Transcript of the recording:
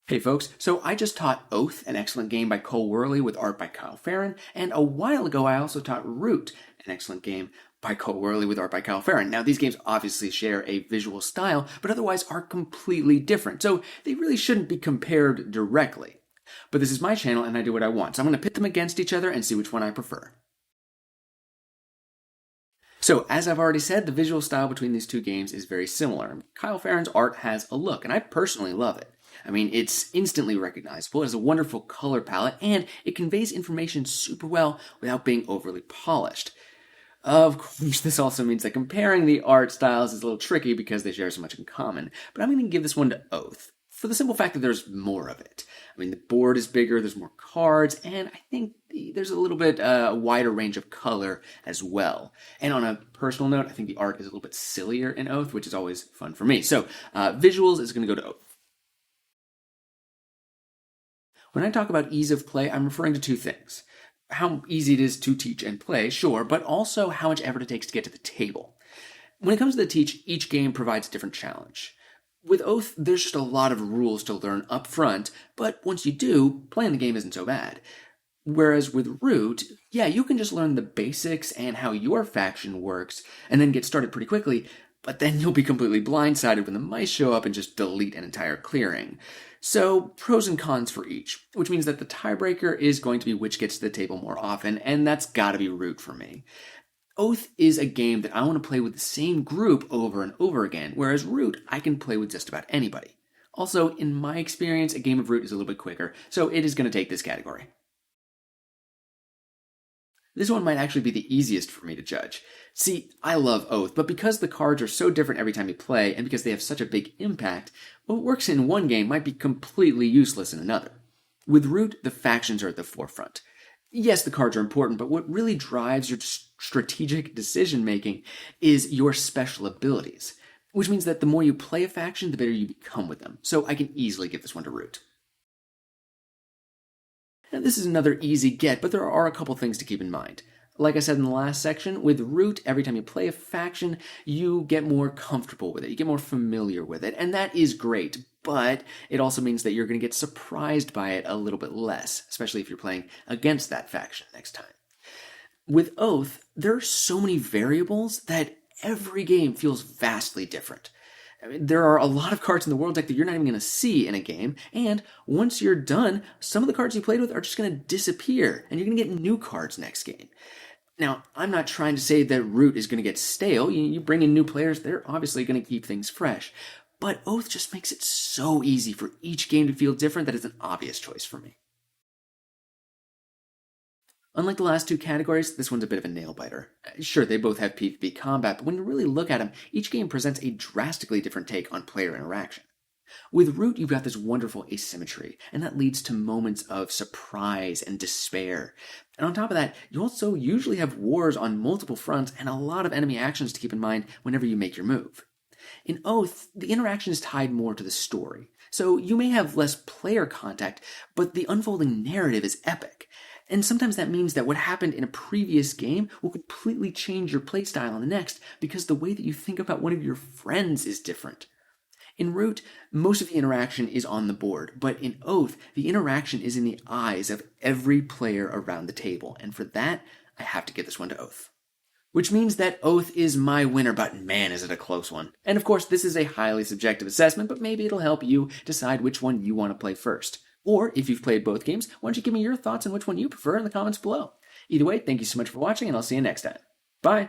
Hey folks, so I just taught Oath, an excellent game by Cole Worley with art by Kyle Farron, and a while ago I also taught Root, an excellent game by Cole Worley with art by Kyle Farron. Now these games obviously share a visual style, but otherwise are completely different, so they really shouldn't be compared directly. But this is my channel and I do what I want, so I'm going to pit them against each other and see which one I prefer. So, as I've already said, the visual style between these two games is very similar. Kyle Farron's art has a look, and I personally love it. I mean, it's instantly recognizable, it has a wonderful color palette, and it conveys information super well without being overly polished. Of course, this also means that comparing the art styles is a little tricky because they share so much in common, but I'm going to give this one to Oath, for the simple fact that there's more of it. I mean, the board is bigger, there's more cards, and I think there's a little bit wider range of color as well. And on a personal note, I think the art is a little bit sillier in Oath, which is always fun for me. So, visuals is going to go to Oath. When I talk about ease of play, I'm referring to two things. How easy it is to teach and play, sure, but also how much effort it takes to get to the table. When it comes to the teach, each game provides a different challenge. With Oath, there's just a lot of rules to learn up front, but once you do, playing the game isn't so bad. Whereas with Root, yeah, you can just learn the basics and how your faction works, and then get started pretty quickly, but then you'll be completely blindsided when the mice show up and just delete an entire clearing. So, pros and cons for each, which means that the tiebreaker is going to be which gets to the table more often, and that's gotta be Root for me. Oath is a game that I want to play with the same group over and over again, whereas Root I can play with just about anybody. Also, in my experience, a game of Root is a little bit quicker, so it is going to take this category. This one might actually be the easiest for me to judge. See, I love Oath, but because the cards are so different every time you play, and because they have such a big impact, what works in one game might be completely useless in another. With Root, the factions are at the forefront. Yes, the cards are important, but what really drives your strategic decision-making is your special abilities, which means that the more you play a faction, the better you become with them. So I can easily give this one to Root. Now, this is another easy get, but there are a couple things to keep in mind. Like I said in the last section, with Root, every time you play a faction, you get more comfortable with it, you get more familiar with it, and that is great, but it also means that you're going to get surprised by it a little bit less, especially if you're playing against that faction next time. With Oath, there are so many variables that every game feels vastly different. I mean, there are a lot of cards in the world deck that you're not even going to see in a game, and once you're done, some of the cards you played with are just going to disappear, and you're going to get new cards next game. Now, I'm not trying to say that Root is going to get stale. You bring in new players, they're obviously going to keep things fresh. But Oath just makes it so easy for each game to feel different that it's an obvious choice for me. Unlike the last two categories, this one's a bit of a nail-biter. Sure, they both have PvP combat, but when you really look at them, each game presents a drastically different take on player interaction. With Root, you've got this wonderful asymmetry, and that leads to moments of surprise and despair. And on top of that, you also usually have wars on multiple fronts and a lot of enemy actions to keep in mind whenever you make your move. In Oath, the interaction is tied more to the story, so you may have less player contact, but the unfolding narrative is epic. And sometimes that means that what happened in a previous game will completely change your playstyle on the next, because the way that you think about one of your friends is different. In Root, most of the interaction is on the board, but in Oath, the interaction is in the eyes of every player around the table, and for that, I have to give this one to Oath. Which means that Oath is my winner, but man, is it a close one. And of course, this is a highly subjective assessment, but maybe it'll help you decide which one you want to play first. Or, if you've played both games, why don't you give me your thoughts on which one you prefer in the comments below. Either way, thank you so much for watching, and I'll see you next time. Bye!